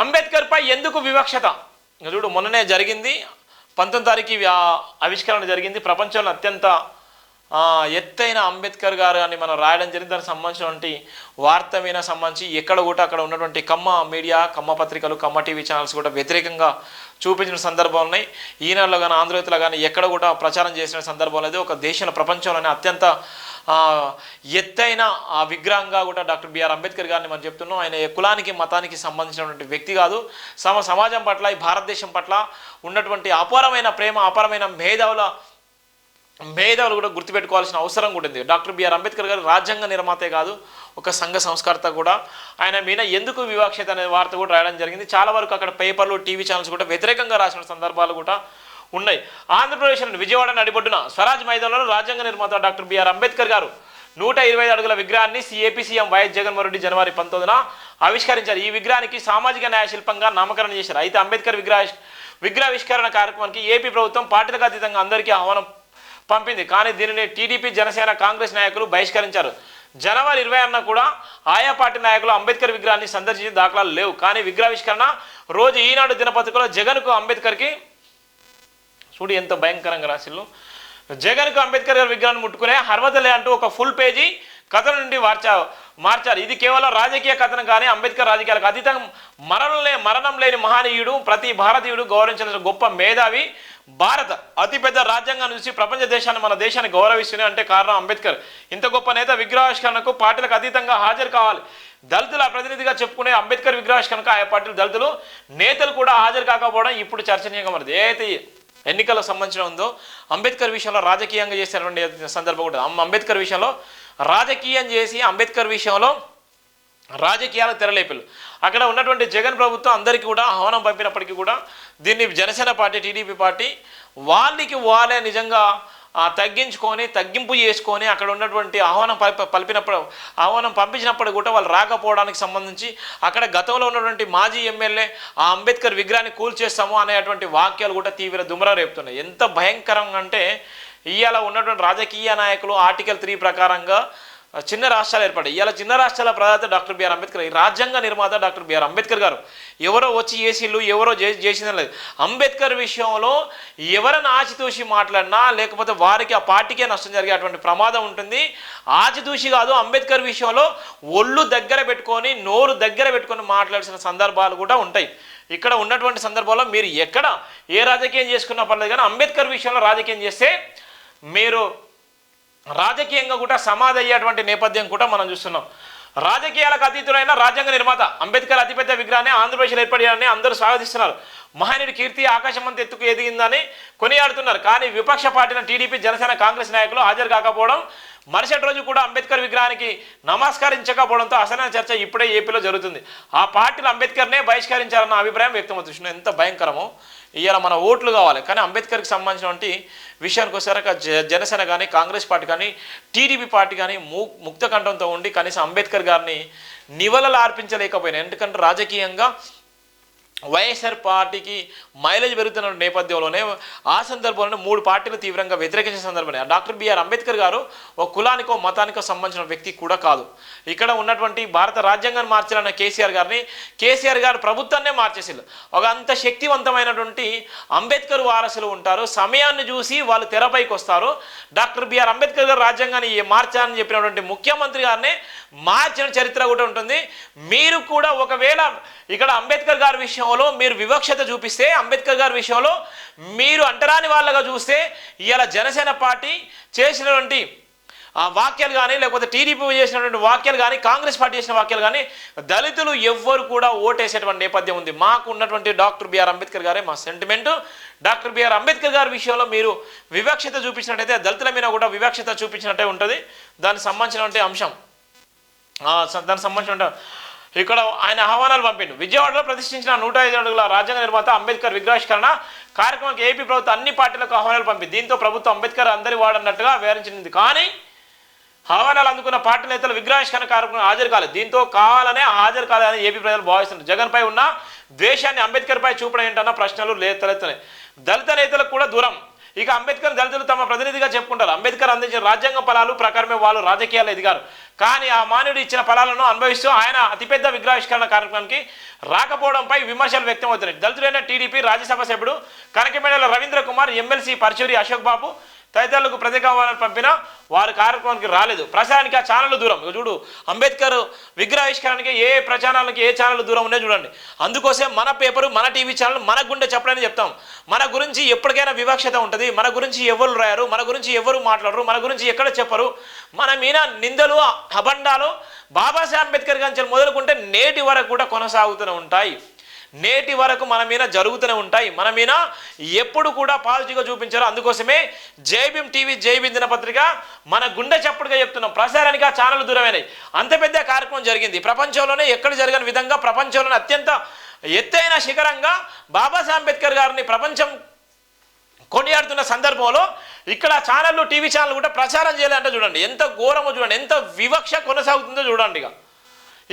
అంబేద్కర్పై ఎందుకు వివక్షత? చూడు, మొన్ననే జరిగింది 19 తారీఖు ఆవిష్కరణ జరిగింది. ప్రపంచంలో అత్యంత ఎత్తైన అంబేద్కర్ గారు అని మనం రాయడం జరిగింది. దానికి సంబంధించినటువంటి వార్త మీద సంబంధించి ఎక్కడ కూడా అక్కడ ఉన్నటువంటి కమ్మ మీడియా, కమ్మ పత్రికలు, కమ్మ టీవీ ఛానల్స్ కూడా వ్యతిరేకంగా చూపించిన సందర్భాలు ఉన్నాయి. ఈనాడులో కానీ ఆంధ్రజ్యోతిలో కానీ ఎక్కడ కూడా ప్రచారం చేసిన సందర్భం లేదు. ఒక దేశంలో ప్రపంచంలోనే అత్యంత ఎత్తైన విగ్రహంగా కూడా డాక్టర్ బిఆర్ అంబేద్కర్ గారిని మనం చెప్తున్నాం. ఆయన కులానికి మతానికి సంబంధించినటువంటి వ్యక్తి కాదు. సమాజం పట్ల, ఈ భారతదేశం పట్ల ఉన్నటువంటి అపారమైన ప్రేమ, అపారమైన మేధావులు కూడా గుర్తుపెట్టుకోవాల్సిన అవసరం కూడా ఉంది. డాక్టర్ బిఆర్ అంబేద్కర్ గారు రాజ్యాంగ నిర్మాతే కాదు, ఒక సంఘ సంస్కర్త కూడా. ఆయన మీద ఎందుకు వివక్షత అనే వార్త కూడా రాయడం జరిగింది. చాలా వరకు అక్కడ పేపర్లు, టీవీ ఛానల్స్ కూడా వ్యతిరేకంగా రాసిన సందర్భాలు కూడా ఉన్నాయి. ఆంధ్రప్రదేశ్లోని విజయవాడ నడిబొడ్డున స్వరాజ్ మైదానంలో రాజ్యాంగ నిర్మాత డాక్టర్ బిఆర్ అంబేద్కర్ గారు 125 అడుగుల విగ్రహాన్ని AP CM YS Jaganmohan Reddy జనవరి 19న ఆవిష్కరించారు. ఈ విగ్రహానికి సామాజిక న్యాయ శిల్పంగా నామకరణం చేశారు. అయితే అంబేద్కర్ విగ్రహావిష్కరణ కార్యక్రమానికి ఏపీ ప్రభుత్వం పార్టీలకు అతీతంగా అందరికీ ఆహ్వానం పంపింది. కానీ దీనిని టీడీపీ, జనసేన, కాంగ్రెస్ నాయకులు బహిష్కరించారు. జనవరి 26న కూడా ఆయా పార్టీ నాయకులు అంబేద్కర్ విగ్రహాన్ని సందర్శించిన దాఖలాలు లేవు. కానీ విగ్రహావిష్కరణ రోజు ఈనాడు దినపత్రికలో జగన్కు అంబేద్కర్కి, చూడు ఎంత భయంకరంగా రాసిల్లు, జగన్కు అంబేద్కర్ గారి విగ్రహాన్ని ముట్టుకునే అర్హత లే అంటూ ఒక ఫుల్ పేజీ కథనం నుండి మార్చారు. ఇది కేవలం రాజకీయ కథనం కానీ అంబేద్కర్ రాజకీయాలకు అతీతం, మరణం లేని మహనీయుడు, ప్రతి భారతీయుడు గౌరవించాల్సిన గొప్ప మేధావి, భారత అతిపెద్ద రాజ్యాంగాన్ని చూసి ప్రపంచ దేశాన్ని, మన దేశాన్ని గౌరవిస్తున్నాయి అంటే కారణం అంబేద్కర్. ఇంత గొప్ప నేత విగ్రహావిష్కరణకు పార్టీలకు అతీతంగా హాజరు కావాలి. దళితుల ప్రతినిధిగా చెప్పుకునే అంబేద్కర్ విగ్రహావిష్కరణకు ఆయా పార్టీలు, దళితులు నేతలు కూడా హాజరు కాకపోవడం ఇప్పుడు చర్చనీయంగా మారింది. ఏదైతే ఎన్నికలకు సంబంధించిన ఉందో అంబేద్కర్ విషయంలో రాజకీయంగా చేసినటువంటి సందర్భం కూడా, అంబేద్కర్ విషయంలో రాజకీయం చేసి అంబేద్కర్ విషయంలో రాజకీయాలకు తెరలేపారు. అక్కడ ఉన్నటువంటి జగన్ ప్రభుత్వం అందరికీ కూడా ఆహ్వానం పంపినప్పటికీ కూడా దీన్ని జనసేన పార్టీ, టీడీపీ పార్టీ వాళ్ళే నిజంగా తగ్గింపు చేసుకొని అక్కడ ఉన్నటువంటి ఆహ్వానం పంపించినప్పుడు కూడా వాళ్ళు రాకపోవడానికి సంబంధించి అక్కడ గతంలో ఉన్నటువంటి మాజీ ఎమ్మెల్యే ఆ అంబేద్కర్ విగ్రహాన్ని కూల్చేస్తాము అనేటువంటి వాక్యాలు కూడా తీవ్ర దుమరా రేపుతున్నాయి. ఎంత భయంకరంగా అంటే ఇవాళ ఉన్నటువంటి రాజకీయ నాయకులు ఆర్టికల్ 3 ప్రకారంగా చిన్న రాష్ట్రాలు ఏర్పడ్డాయి. ఇవాళ చిన్న రాష్ట్రాల ప్రదాత డాక్టర్ బిఆర్ అంబేద్కర్, ఈ రాజ్యాంగ నిర్మాత డాక్టర్ బిఆర్ అంబేద్కర్ గారు. ఎవరో వచ్చి చేసిళ్ళు, ఎవరో చేసిందని లేదు. అంబేద్కర్ విషయంలో ఎవరైనా ఆచితూసి మాట్లాడినా లేకపోతే వారికి, ఆ పార్టీకే నష్టం జరిగేటువంటి ప్రమాదం ఉంటుంది. ఆచితూసి కాదు, అంబేద్కర్ విషయంలో ఒళ్ళు దగ్గర పెట్టుకొని, నోరు దగ్గర పెట్టుకొని మాట్లాడాల్సిన సందర్భాలు కూడా ఉంటాయి. ఇక్కడ ఉన్నటువంటి సందర్భంలో మీరు ఎక్కడ ఏ రాజకీయం చేసుకున్నా పర్లేదు, కానీ అంబేద్కర్ విషయంలో రాజకీయం చేస్తే మీరు రాజకీయంగా కూడా సమాధి అయ్యేటువంటి నేపథ్యం కూడా మనం చూస్తున్నాం. రాజకీయాలకు అతీతులైన రాజ్యాంగ నిర్మాత అంబేద్కర్ అతిపెద్ద విగ్రహాన్ని ఆంధ్రప్రదేశ్లో ఏర్పడాలని అందరూ స్వాగతిస్తున్నారు. మహనీయుడి కీర్తి ఆకాశమంత ఎత్తుకు ఎదిగిందని కొనియాడుతున్నారు. కానీ విపక్ష పార్టీల టీడీపీ, జనసేన, కాంగ్రెస్ నాయకులు హాజరు కాకపోవడం, మరుసటి రోజు కూడా అంబేద్కర్ విగ్రహానికి నమస్కరించకపోవడంతో అసలైన చర్చ ఇప్పుడే ఏపీలో జరుగుతుంది. ఆ పార్టీలు అంబేద్కర్నే బహిష్కరించాలన్న అభిప్రాయం వ్యక్తమవుతుంది. ఎంత భయంకరమో! ఇవాళ మన ఓట్లు కావాలి, కానీ అంబేద్కర్కి సంబంధించినటువంటి విషయానికి వచ్చాక జనసేన కానీ, కాంగ్రెస్ పార్టీ కానీ, టీడీపీ పార్టీ కానీ ముక్త కంఠంతో ఉండి కనీసం అంబేద్కర్ గారిని నివాళులు అర్పించలేకపోయినాయి. ఎందుకంటే రాజకీయంగా వైఎస్ఆర్ పార్టీకి మైలేజ్ పెరుగుతున్న నేపథ్యంలోనే ఆ సందర్భంలోనే 3 పార్టీలు తీవ్రంగా వ్యతిరేకించిన సందర్భంలో డాక్టర్ బిఆర్ అంబేద్కర్ గారు ఒక కులానికో మతానికో సంబంధించిన వ్యక్తి కూడా కాదు. ఇక్కడ ఉన్నటువంటి భారత రాజ్యాంగాన్ని మార్చాలన్న కేసీఆర్ గారు ప్రభుత్వాన్నే మార్చేసారు. ఒక అంత శక్తివంతమైనటువంటి అంబేద్కర్ వారసులు ఉంటారు, సమయాన్ని చూసి వాళ్ళు తెరపైకి వస్తారు. డాక్టర్ బిఆర్ అంబేద్కర్ గారు రాజ్యాంగాన్ని మార్చాలని చెప్పినటువంటి ముఖ్యమంత్రి గారినే మార్చిన చరిత్ర కూడా ఉంటుంది. మీరు కూడా ఒకవేళ ఇక్కడ అంబేద్కర్ గారి విషయంలో మీరు వివక్షత చూపిస్తే, అంబేద్కర్ గారి విషయంలో మీరు అంటరాని వాళ్ళగా చూస్తే, ఇవాళ జనసేన పార్టీ చేసినటువంటి వాక్యాలు కానీ, లేకపోతే టీడీపీ చేసినటువంటి వాక్యాలు కానీ, కాంగ్రెస్ పార్టీ చేసిన వాక్యాలు కానీ దళితులు ఎవ్వరు కూడా ఓటేసేటువంటి నేపథ్యం ఉంది. మాకు ఉన్నటువంటి డాక్టర్ బిఆర్ అంబేద్కర్ గారే మా సెంటిమెంటు. డాక్టర్ బిఆర్ అంబేద్కర్ గారి విషయంలో మీరు వివక్షత చూపించినట్టయితే దళితుల మీద కూడా వివక్షత చూపించినట్టే ఉంటుంది. దానికి సంబంధించినటువంటి అంశం, దానికి సంబంధించిన ఇక్కడ ఆయన ఆహ్వానాలు పంపిండు. విజయవాడలో ప్రతిష్ఠించిన 105 అడుగుల రాజ్యాంగ నిర్మాత అంబేద్కర్ విగ్రహావిష్కరణ కార్యక్రమానికి ఏపీ ప్రభుత్వం అన్ని పార్టీలకు ఆహ్వానాలు పంపింది. దీంతో ప్రభుత్వం అంబేద్కర్ అందరి వాడన్నట్టుగా వివరించింది. కానీ ఆహ్వానాలు అందుకున్న పార్టీ నేతలు విగ్రహావిష్కరణ కార్యక్రమం హాజరు కాలేదు. దీంతో కావాలనే హాజరు కాలేదని ఏపీ ప్రజలు భావిస్తున్నారు. జగన్పై ఉన్న ద్వేషాన్ని అంబేద్కర్పై చూపడం ఏంటన్న ప్రశ్నలు తలెత్తున్నాయి. దళిత నేతలకు కూడా దూరం. ఇక అంబేద్కర్ దళితులు తమ ప్రతినిధిగా చెప్పుకుంటారు. అంబేద్కర్ అందించిన రాజ్యాంగ ఫలాలు ప్రకారమే వాళ్ళు రాజకీయాలు ఎదిగారు. కానీ ఆ మానవుడు ఇచ్చిన ఫలాలను అనుభవిస్తూ ఆయన అతిపెద్ద విగ్రహావిష్కరణ కార్యక్రమానికి రాకపోవడంపై విమర్శలు వ్యక్తమవుతున్నాయి. దళితులైన టీడీపీ రాజ్యసభ సభ్యుడు కనకమేడల రవీంద్ర కుమార్, ఎమ్మెల్సీ పరచూరి అశోక్ బాబు తదితరులకు ప్రతికావాలని పంపిన వారు కార్యక్రమానికి రాలేదు. ప్రచారానికి ఆ ఛానళ్ళు దూరం. చూడు, అంబేద్కర్ విగ్రహావిష్కరణకి ఏ ప్రచారాలకి ఏ ఛానళ్ళు దూరం ఉన్నాయో చూడండి. అందుకోసం మన పేపరు, మన టీవీ ఛానల్ మన గుండె చెప్పడని చెప్తాం. మన గురించి ఎప్పటికైనా వివక్షత ఉంటుంది. మన గురించి ఎవరు రాయరు, మన గురించి ఎవరు మాట్లాడరు, మన గురించి ఎక్కడ చెప్పరు. మన మీద నిందలు, అబండాలు బాబాసాహెబ్ అంబేద్కర్ గారి మొదలుకుంటే నేటి వరకు కూడా కొనసాగుతూనే ఉంటాయి. నేటి వరకు మన మీద జరుగుతూనే ఉంటాయి. మన మీద ఎప్పుడు కూడా పాజిటివ్గా చూపించారు. అందుకోసమే జైభీం టీవీ, జైభీం దినపత్రిక మన గుండె చప్పుడుగా చెప్తున్నాం. ప్రసారానికి ఆ ఛానల్ దూరమైనాయి. అంత పెద్ద కార్యక్రమం జరిగింది. ప్రపంచంలోనే ఎక్కడ జరగని విధంగా, ప్రపంచంలోనే అత్యంత ఎత్తైన శిఖరంగా బాబాసాహెబ్ అంబేద్కర్ గారిని ప్రపంచం కొనియాడుతున్న సందర్భంలో ఇక్కడ ఛానళ్ళు, టీవీ ఛానల్ కూడా ప్రచారం చేయాలంటే చూడండి ఎంత ఘోరమో, చూడండి ఎంత వివక్ష కొనసాగుతుందో చూడండి.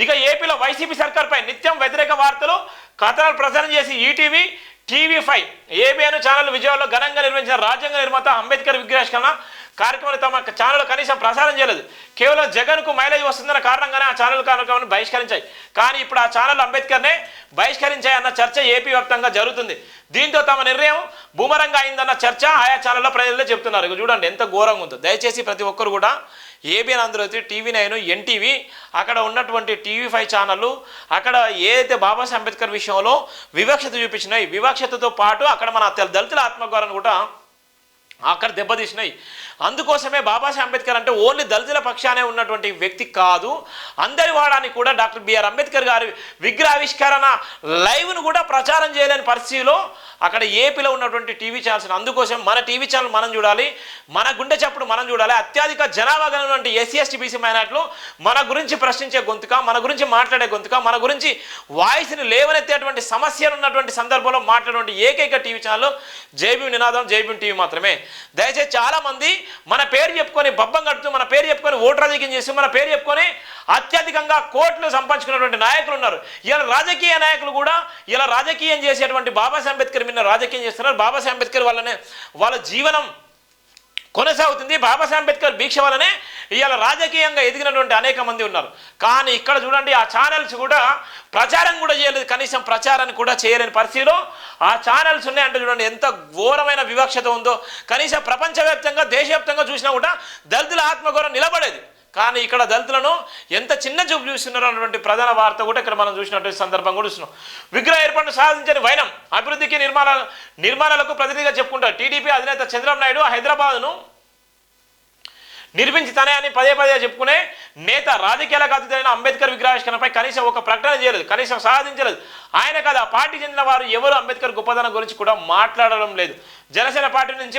ఇక ఏపీలో వైసీపీ సర్కార్పై నిత్యం వ్యతిరేక వార్తలు, కథనాలు ప్రచారం చేసి ఈటీవీ, టీవీ5, ఏబిఎన్ ఛానల్ విజయవాడలో ఘనంగా నిర్వహించిన రాజ్యాంగ నిర్మాత అంబేద్కర్ విగ్రహావిష్కరణ కార్యక్రమాన్ని తమ ఛానల్ కనీసం ప్రసారం చేయలేదు. కేవలం జగన్కు మైలేజ్ వస్తుందన్న కారణంగానే ఆ ఛానల్ కార్యక్రమాన్ని బహిష్కరించాయి. కానీ ఇప్పుడు ఆ ఛానల్ అంబేద్కర్నే బహిష్కరించాయన్న చర్చ ఏపీ వ్యాప్తంగా జరుగుతుంది. దీంతో తమ నిర్ణయం బూమరంగా అయిందన్న చర్చ ఆయా ఛానల్లో ప్రజలే చెప్తున్నారు. ఇక చూడండి ఎంత ఘోరంగా ఉందో. దయచేసి ప్రతి ఒక్కరు కూడా ఏబిఎన్ ఆంధ్రజ్యోతి, టీవీ9, ఎన్టీవీ, అక్కడ ఉన్నటువంటి టీవీ5 ఛానళ్ళు అక్కడ ఏదైతే బాబాసాహెబ్ అంబేద్కర్ విషయంలో వివక్షత చూపించినాయి, వివక్షతతో పాటు అక్కడ మన దళితుల ఆత్మగౌరవాన్ని కూడా అక్కడ దెబ్బతీసినాయి. అందుకోసమే బాబాసాహెబ్ అంబేద్కర్ అంటే ఓన్లీ దళితుల పక్షానే ఉన్నటువంటి వ్యక్తి కాదు, అందరి వాడాన్ని కూడా డాక్టర్ బిఆర్ అంబేద్కర్ గారి విగ్రహావిష్కరణ లైవ్ను కూడా ప్రచారం చేయలేని పరిస్థితిలో అక్కడ ఏపీలో ఉన్నటువంటి టీవీ ఛానల్స్. అందుకోసం మన టీవీ ఛానల్ మనం చూడాలి, మన గుండె చప్పుడు మనం చూడాలి. అత్యధిక జనాభా కలిగినటువంటి ఎస్సీ, ఎస్టీ, బీసీ మైనార్టీలు మన గురించి ప్రశ్నించే గొంతుక, మన గురించి మాట్లాడే గొంతుక, మన గురించి వాయిస్ని లేవనెత్తేటువంటి సమస్యలు ఉన్నటువంటి సందర్భంలో మాట్లాడేటువంటి ఏకైక టీవీ ఛానల్ జైభీం నినాదం, జైభీం టీవీ మాత్రమే. దయచేసి చాలామంది మన పేరు చెప్పుకొని బబ్బం కడుతూ, మన పేరు చెప్పుకొని ఓటు రాజకీయం చేస్తూ, మన పేరు చెప్పుకొని అత్యధికంగా కోట్లు సంపాదించుకున్నటువంటి నాయకులు ఉన్నారు. ఇలా రాజకీయ నాయకులు కూడా ఇలా రాజకీయం చేసేటువంటి బాబాసాహెబ్ అంబేద్కర్ మీద రాజకీయం చేస్తున్నారు. బాబాసాహెబ్ అంబేద్కర్ వల్లనే వాళ్ళ జీవనం కొనసాగుతుంది. బాబాసాహెబ్ అంబేద్కర్ దీక్ష వల్లనే ఇవాళ రాజకీయంగా ఎదిగినటువంటి అనేక మంది ఉన్నారు. కానీ ఇక్కడ చూడండి ఆ ఛానల్స్ కూడా ప్రచారం కూడా చేయలేదు. కనీసం ప్రచారాన్ని కూడా చేయలేని పరిస్థితిలో ఆ ఛానల్స్ ఉన్నాయంటే చూడండి ఎంత ఘోరమైన వివక్షత ఉందో. కనీసం ప్రపంచవ్యాప్తంగా, దేశవ్యాప్తంగా చూసినా కూడా దళితుల ఆత్మగౌరవం నిలబడేది. కానీ ఇక్కడ దళితులను ఎంత చిన్న చూపు చూస్తున్నారు అన్నటువంటి ప్రధాన వార్త కూడా ఇక్కడ మనం చూసినటువంటి సందర్భం కూడా చూస్తున్నాం. విగ్రహ ఏర్పాటు సాధించని వైనం, అభివృద్ధికి నిర్మాణాలకు ప్రతినిధిగా చెప్పుకుంటారు. టీడీపీ అధినేత చంద్రబాబు నాయుడు హైదరాబాద్ను నిర్మించి తనే అని పదే పదే చెప్పుకునే నేత రాజకీయాలకు అతీతమైన అంబేద్కర్ విగ్రహావిష్కరణపై కనీసం ఒక ప్రకటన చేయలేదు, కనీసం సాధించలేదు. ఆయన కాదు, ఆ పార్టీ చెందిన వారు ఎవరు అంబేద్కర్ గొప్పదనం గురించి కూడా మాట్లాడడం లేదు. జనసేన పార్టీ నుంచి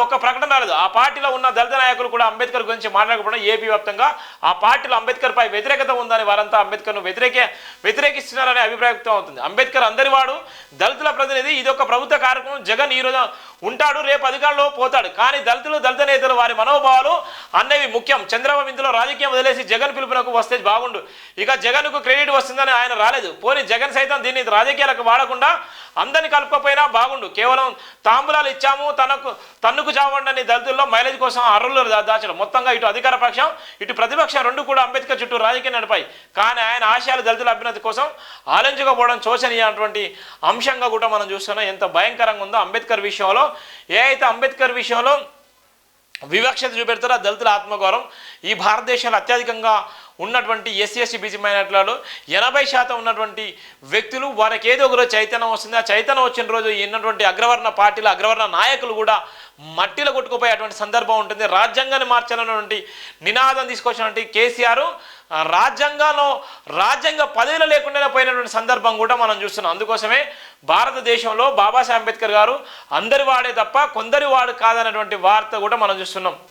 ఒక ప్రకటన రాలేదు. ఆ పార్టీలో ఉన్న దళిత నాయకులు కూడా అంబేద్కర్ గురించి మాట్లాడకపోవడం ఏపీ వ్యాప్తంగా ఆ పార్టీలో అంబేద్కర్పై వ్యతిరేకత ఉందని వారంతా అంబేద్కర్ను వ్యతిరేకిస్తున్నారనే అభిప్రాయం వ్యక్తం అవుతుంది. అంబేద్కర్ అందరి వాడు, దళితుల ప్రతినిధి. ఇది ఒక ప్రభుత్వ కార్యక్రమం. జగన్ ఈరోజు ఉంటాడు, రేపు అధికారంలో పోతాడు. కానీ దళితులు, దళిత నేతలు, వారి మనోభావాలు అనేవి ముఖ్యం. చంద్రబాబు ఇందులో రాజకీయం వదిలేసి జగన్ పిలుపునకు వస్తే బాగుండు. ఇక జగన్కు క్రెడిట్ వస్తుందని ఆయన రాలేదు. పోనీ జగన్ సైతం దీన్ని రాజకీయాలకు వాడకుండా అందరినీ కలుపుకపోయినా బాగుండు. కేవలం తాంబూలాలు ఇచ్చాము, తన్నుకు చావండి అని దళితుల్లో మైలేజ్ కోసం అర్రులు దాచడం. మొత్తంగా ఇటు అధికార పక్షం, ఇటు ప్రతిపక్షం రెండు కూడా అంబేద్కర్ చుట్టూ రాజకీయం నడిపాయి. కానీ ఆయన ఆశయాలు దళితుల అభ్యున్నతి కోసం ఆలోచించకపోవడం శోచనీయమైనటువంటి అంశంగా కూడా మనం చూస్తున్నాం. ఎంత భయంకరంగా ఉందో అంబేద్కర్ విషయంలో. అయితే అంబేద్కర్ విషయంలో వివక్షత చూపెడతారు ఆ దళితుల ఆత్మగౌరవం. ఈ భారతదేశంలో అత్యధికంగా ఉన్నటువంటి ఎస్సీ, ఎస్టీ, బీసీ మైనార్టీలలో 80% ఉన్నటువంటి వ్యక్తులు వారికి ఏదో ఒక రోజు చైతన్యం వస్తుంది. ఆ చైతన్యం వచ్చిన రోజు ఉన్నటువంటి అగ్రవర్ణ పార్టీలు, అగ్రవర్ణ నాయకులు కూడా మట్టిలో కొట్టుకుపోయేటువంటి సందర్భం ఉంటుంది. రాజ్యాంగాన్ని మార్చాలన్నటువంటి నినాదం తీసుకొచ్చినటువంటి కేసీఆర్ రాజ్యాంగ పదవిలో లేకుండా పోయినటువంటి సందర్భం కూడా మనం చూస్తున్నాం. అందుకోసమే భారతదేశంలో బాబాసాహెబ్ అంబేద్కర్ గారు అందరి వాడే తప్ప కొందరి వాడు కాదన్నటువంటి వార్త కూడా మనం చూస్తున్నాం.